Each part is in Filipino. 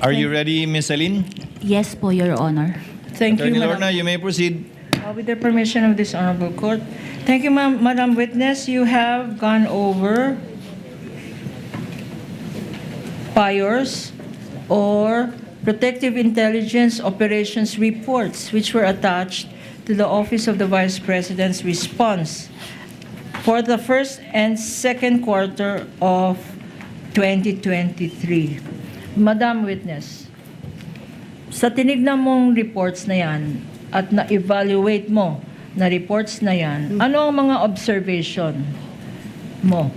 Are you ready, Ms. Aline? Yes po, Your Honor. Thank you, Attorney Madam. Lorna, you may proceed. With the permission of this honorable court. Thank you, Madam Witness. You have gone over PIORs or Protective Intelligence Operations reports which were attached to the Office of the Vice President's response for the first and second quarter of 2023. Madam Witness, sa tinignan mong reports na yan at na-evaluate mo na reports na yan, ano ang mga observation mo?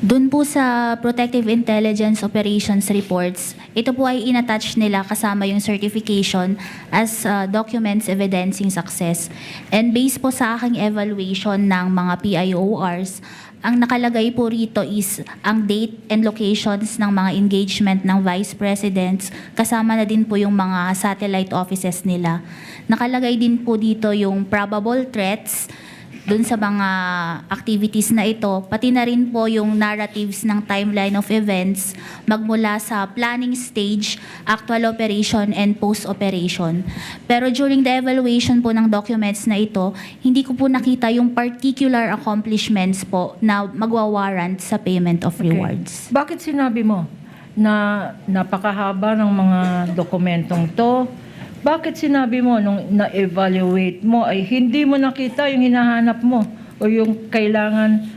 Doon po sa Protective Intelligence Operations reports, ito po ay inattach nila kasama yung certification as documents evidencing success. And based po sa aking evaluation ng mga PIORs, ang nakalagay po rito is ang date and locations ng mga engagement ng Vice Presidents, kasama na din po yung mga satellite offices nila. Nakalagay din po dito yung probable threats dun sa mga activities na ito, pati na rin po yung narratives ng timeline of events magmula sa planning stage, actual operation, and post-operation. Pero during the evaluation po ng documents na ito, hindi ko po nakita yung particular accomplishments po na magwa-warrant sa payment of rewards. Bakit sinabi mo na napakahaba ng mga dokumentong to? Bakit sinabi mo nung na-evaluate mo ay hindi mo nakita yung hinahanap mo o yung kailangan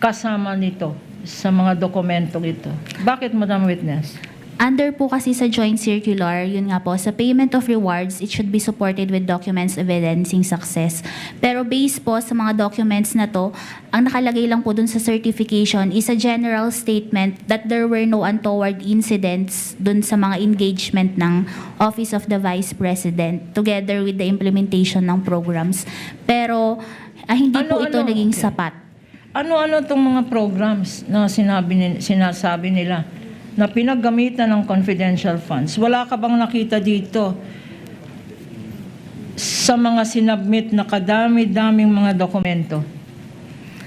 kasama nito sa mga dokumentong ito? Bakit, Madam Witness? Under po kasi sa joint circular, yun nga po, sa payment of rewards, it should be supported with documents evidencing success. Pero based po sa mga documents na to, ang nakalagay lang po dun sa certification is a general statement that there were no untoward incidents dun sa mga engagement ng Office of the Vice President together with the implementation ng programs. Pero hindi po ito naging sapat. Ano-ano itong mga programs na sinasabi nila na pinaggamitan ng confidential funds? Wala ka bang nakita dito sa mga sinubmit na kadami-daming mga dokumento?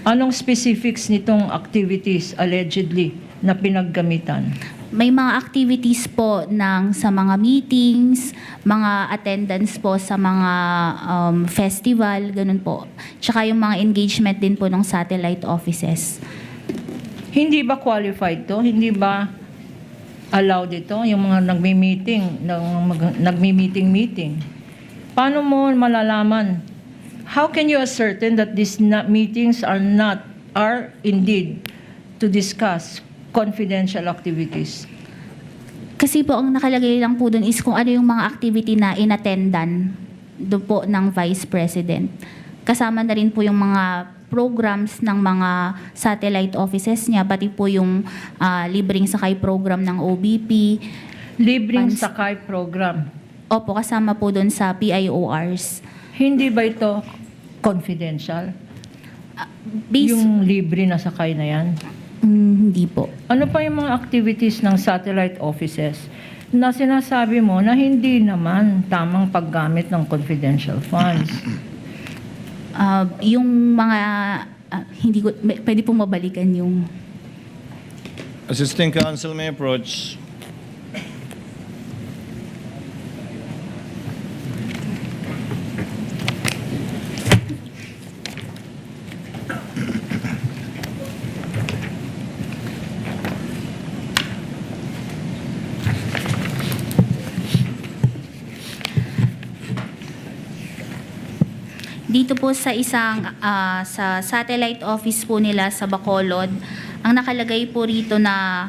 Anong specifics nitong activities allegedly na pinaggamitan? May mga activities po sa mga meetings, mga attendance po sa mga festival, ganun po. Tsaka yung mga engagement din po ng satellite offices. Hindi ba qualified to? Hindi ba allowed ito? Yung mga nagmi-meeting. Paano mo malalaman? How can you ascertain that these meetings are indeed to discuss confidential activities? Kasi po, ang nakalagay lang po dun is kung ano yung mga activity na inattendan doon po ng Vice President. Kasama na rin po yung mga programs ng mga satellite offices niya, pati po yung libreng sakay program ng OBP. Libreng sakay program. Opo, kasama po doon sa PIORs. Hindi ba ito confidential? Based, Yung libre na sakay na yan? hindi po. Ano pa yung mga activities ng satellite offices na sinasabi mo na hindi naman tamang paggamit ng confidential funds? Yung mga, hindi ko, pwede pong mabalikan yung... Assisting counsel may approach. Dito po sa sa satellite office po nila sa Bacolod, ang nakalagay po rito na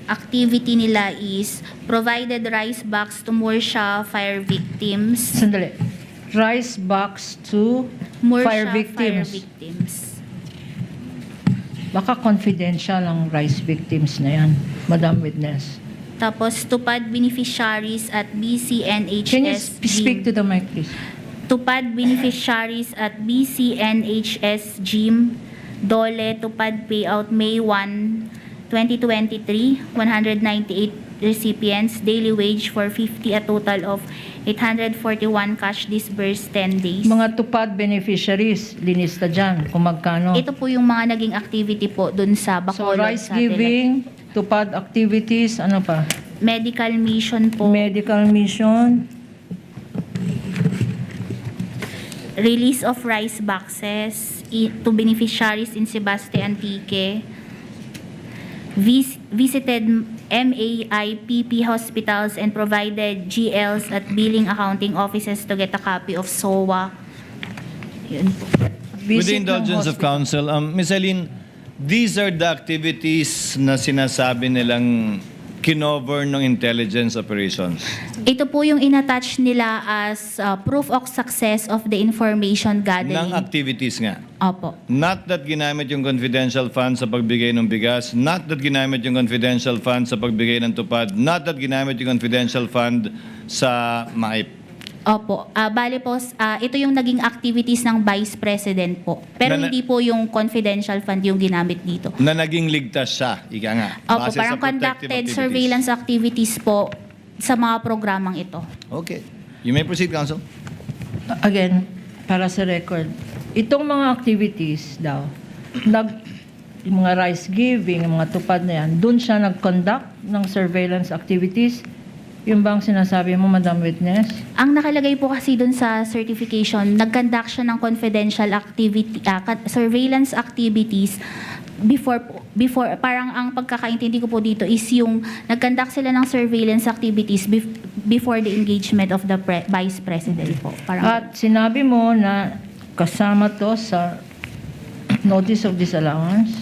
activity nila is provided rice box to Murcia fire victims. Sandali. Rice box to Murcia fire victims. Baka confidential ang rice victims na yan, Madam Witness. Tapos tupad beneficiaries at BCNHS. Can you speak to the mic, please? Tupad beneficiaries at BCNHS GYM, Dole, Tupad payout May 1, 2023, 198 recipients, daily wage for 50, a total of 841 cash disbursed 10 days. Mga tupad beneficiaries, linista dyan, kung magkano. Ito po yung mga naging activity po dun sa So Bacolod rice Satellite. giving, tupad activities, ano pa? Medical mission po. Medical mission. Release of rice boxes to beneficiaries in Sebaste Antique. Visited MAIPP hospitals and provided GLs at billing accounting offices to get a copy of SOA. Yun po. With the Visit ng indulgence of hospital. counsel, Ms. Eileen, these are the activities na sinasabi nilang kinover ng intelligence operations. Ito po yung inattach nila as proof of success of the information Ng gathering. activities nga. Opo. Not that ginamit yung confidential fund sa pagbigay ng bigas, not that ginamit yung confidential fund sa pagbigay ng tupad, not that ginamit yung confidential fund sa MAIP. Opo. Bale po, ito yung naging activities ng Vice President po. Pero hindi po yung confidential fund yung ginamit dito. Na naging ligtas siya, ika nga. Opo, base sa parang protective conducted activities. surveillance activities po sa mga programang ito. Okay. You may proceed, counsel. Again, para sa record, itong mga activities daw, yung mga rice giving, yung mga tupad na yan, doon siya nag-conduct ng surveillance activities. Yung bang sinasabi mo, Madam Witness? Ang nakalagay po kasi dun sa certification, nag-conduct siya ng confidential activity, surveillance activities before, parang ang pagkakaintindi ko po dito is yung nag-conduct sila ng surveillance activities before the engagement of the Vice President po. Parang, At sinabi mo na kasama to sa notice of disallowance?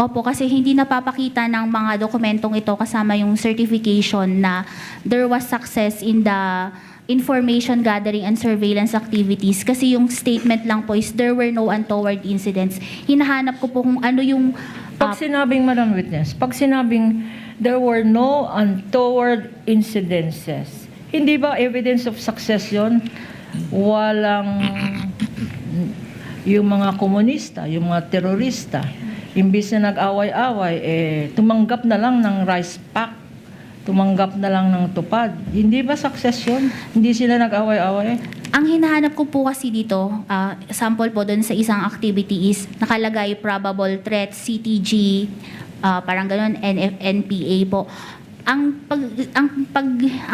opo, kasi hindi napapakita ng mga dokumentong ito kasama yung certification na there was success in the information gathering and surveillance activities. Kasi yung statement lang po is there were no untoward incidents. Hinahanap ko po kung ano yung... Pag sinabing, Madam Witness, pag sinabing there were no untoward incidences, hindi ba evidence of success yun? Walang yung mga komunista, yung mga terorista, imbis na nag-away-away, tumanggap na lang ng rice pack, tumanggap na lang ng tupad. Hindi ba success yun? Hindi sila nag-away-away? Ang hinahanap ko po kasi dito, sample po doon sa isang activity is nakalagay probable threat, CTG, parang ganun, NPA po. Ang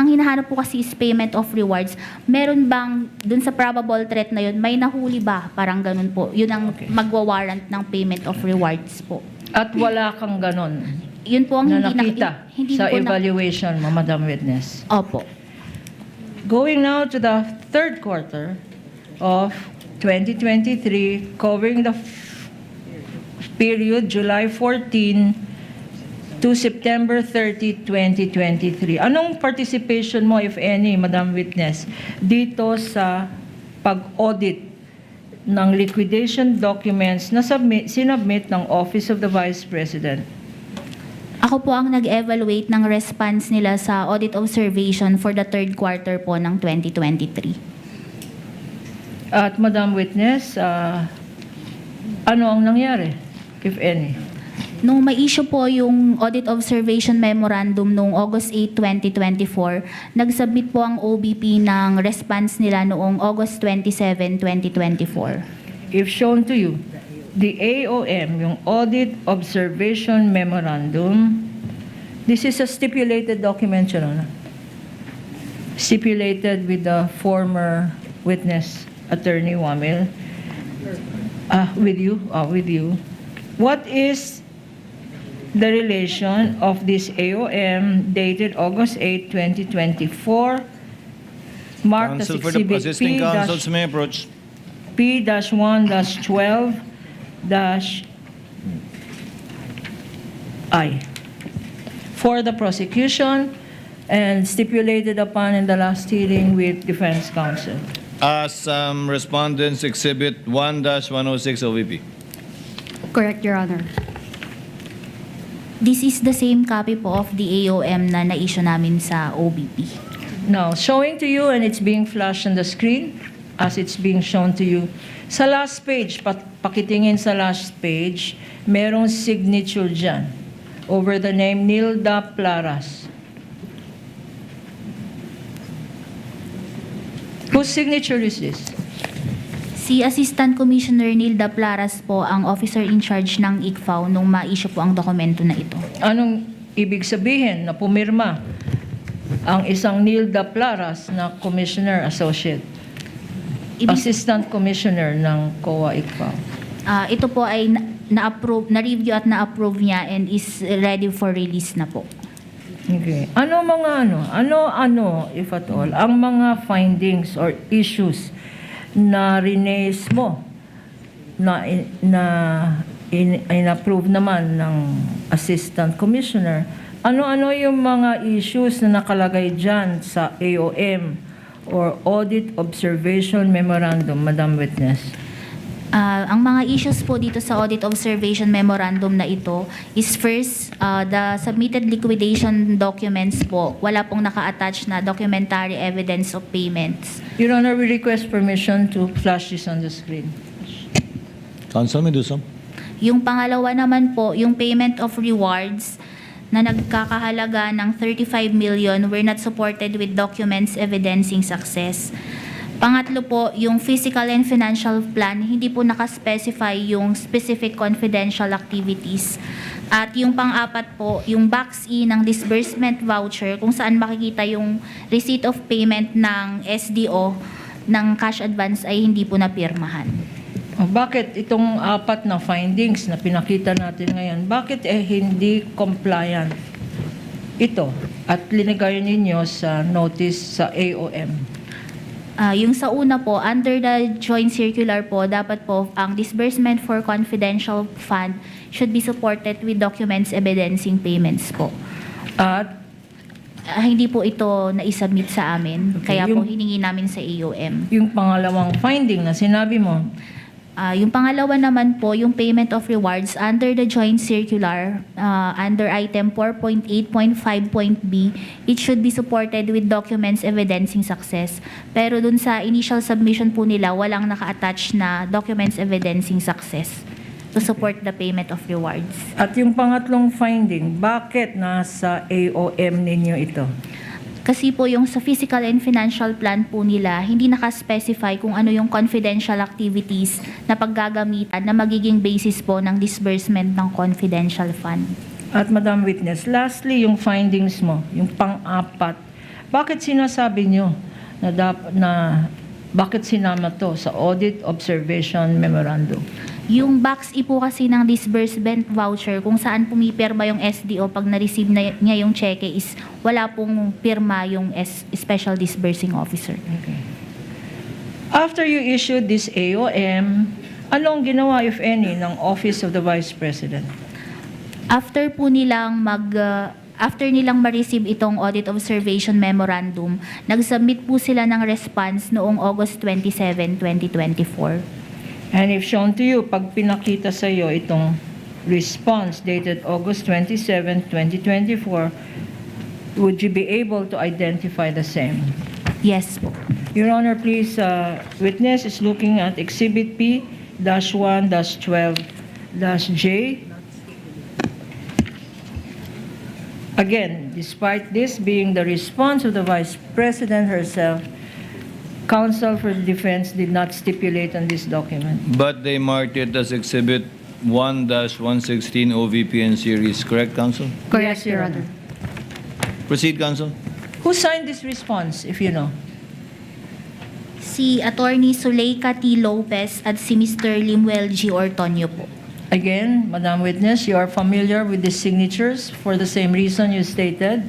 hinahanap po kasi is payment of rewards. Meron bang doon sa probable threat na yun, may nahuli ba? Parang ganun po. Yun ang magwa-warrant ng payment of rewards po. At wala kang ganon Yun po ang na hindi nakita hindi sa po evaluation mo, Madam Witness. Opo. Going now to the third quarter of 2023, covering the period July 14 to September 30, 2023. Anong participation mo, if any, Madam Witness, dito sa pag-audit ng liquidation documents na sinubmit ng Office of the Vice President? Ako po ang nag-evaluate ng response nila sa audit observation for the third quarter po ng 2023. At Madam Witness, ano ang nangyari, if any? Nung may issue po yung audit observation memorandum noong August 8, 2024, nag-submit po ang OBP ng response nila noong August 27, 2024. If shown to you, the AOM, yung Audit Observation Memorandum, this is a stipulated document, Your Honor. Stipulated with the former witness, Attorney Wamil. With you. What is the relation of this AOM dated August 8, 2024, marked as Counsel for the Exhibit assisting counsels may approach. P-1-12-I for the prosecution and stipulated upon in the last hearing with defense counsel? As respondents exhibit 1-106 OVP. Correct, Your Honor. This is the same copy po of the AOM na na-issue namin sa OBP. Now, showing to you, and it's being flashed on the screen as it's being shown to you. Sa last page, pakitingin sa last page, merong signature dyan over the name Nilda Plaras. Whose signature is this? Si Assistant Commissioner Nilda Plaras po ang officer in charge ng ICFAO nung ma-issue po ang dokumento na ito. Anong ibig sabihin na pumirma ang isang Nilda Plaras na Commissioner Associate, Assistant Commissioner ng COA ICFAO. Ito po ay na-approve, na-review at na-approve niya and is ready for release na po. Okay. Ano, if at all, ang mga findings or issues na rinaise mo na in-approve naman ng Assistant Commissioner, ano-ano yung mga issues na nakalagay dyan sa AOM or Audit Observation Memorandum, Madam Witness? Ang mga issues po dito sa Audit Observation Memorandum na ito is first, the submitted liquidation documents po, wala pong naka-attach na documentary evidence of payments. Your Honor, we request permission to flash this on the screen. Counsel Medusa. Yung pangalawa naman po, yung payment of rewards na nagkakahalaga ng 35 million were not supported with documents evidencing success. Pangatlo po, yung physical and financial plan, hindi po nakaspecify yung specific confidential activities. At yung pang-apat po, yung Box E ng disbursement voucher, kung saan makikita yung receipt of payment ng SDO ng cash advance ay hindi po napirmahan. Bakit itong apat na findings na pinakita natin ngayon, bakit hindi compliant ito at linagay ninyo sa notice sa AOM? Yung sa una po, under the joint circular po, dapat po ang disbursement for confidential fund should be supported with documents evidencing payments po. At Hindi po ito naisubmit sa amin, Okay, kaya po yung- hiningi namin sa AOM. yung pangalawang finding na sinabi mo, Yung pangalawa naman po, yung payment of rewards under the joint circular, under item 4.8.5.b, it should be supported with documents evidencing success. Pero dun sa initial submission po nila, walang naka-attach na documents evidencing success to support the payment of rewards. at yung pangatlong finding, bakit nasa AOM ninyo ito? Kasi po yung sa physical and financial plan po nila, hindi nakaspecify kung ano yung confidential activities na paggagamitan na magiging basis po ng disbursement ng confidential fund. At Madam Witness, lastly, yung findings mo, yung pang-apat, bakit sinasabi nyo na bakit sinama to sa Audit Observation Memorandum? Yung Box E po kasi ng disbursement voucher, kung saan pumipirma yung SDO pag na-receive na niya yung cheque is wala pong pirma yung Special Disbursing Officer. Okay. After you issued this AOM, anong ginawa, if any, ng Office of the Vice President? After nilang ma-receive itong Audit Observation Memorandum, nag-submit po sila ng response noong August 27, 2024. And if shown to you, pag pinakita sa iyo itong response dated August 27, 2024, would you be able to identify the same? Yes po. Your Honor, please, witness is looking at Exhibit P-1-12-J. Again, despite this being the response of the Vice President herself, Counsel for the Defense did not stipulate on this document. But they marked it as Exhibit 1-116 OVPN series, correct, Counsel? Correct, Yes, Your Your Honor. Proceed, Counsel. Who signed this response, if you know? Si Attorney Zuleika T. Lopez at si Mr. Limuel G. Ortonio po. Again, Madam Witness, you are familiar with the signatures for the same reason you stated?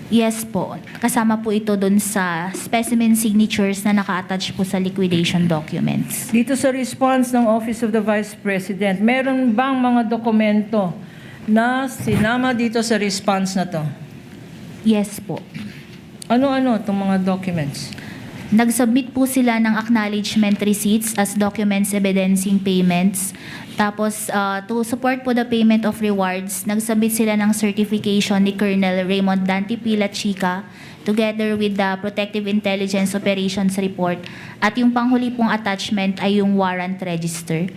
Yes po. Kasama po ito dun sa specimen signatures na naka-attach po sa liquidation documents. Dito sa response ng Office of the Vice President, meron bang mga dokumento na sinama dito sa response na to? Yes po. Ano-ano itong mga documents? Nag-submit po sila ng acknowledgement receipts as documents evidencing payments. Tapos, to support po the payment of rewards, nag-submit sila ng certification ni Colonel Raymond Dante Pila Chica together with the Protective Intelligence Operations Report. At yung panghuli pong attachment ay yung warrant register.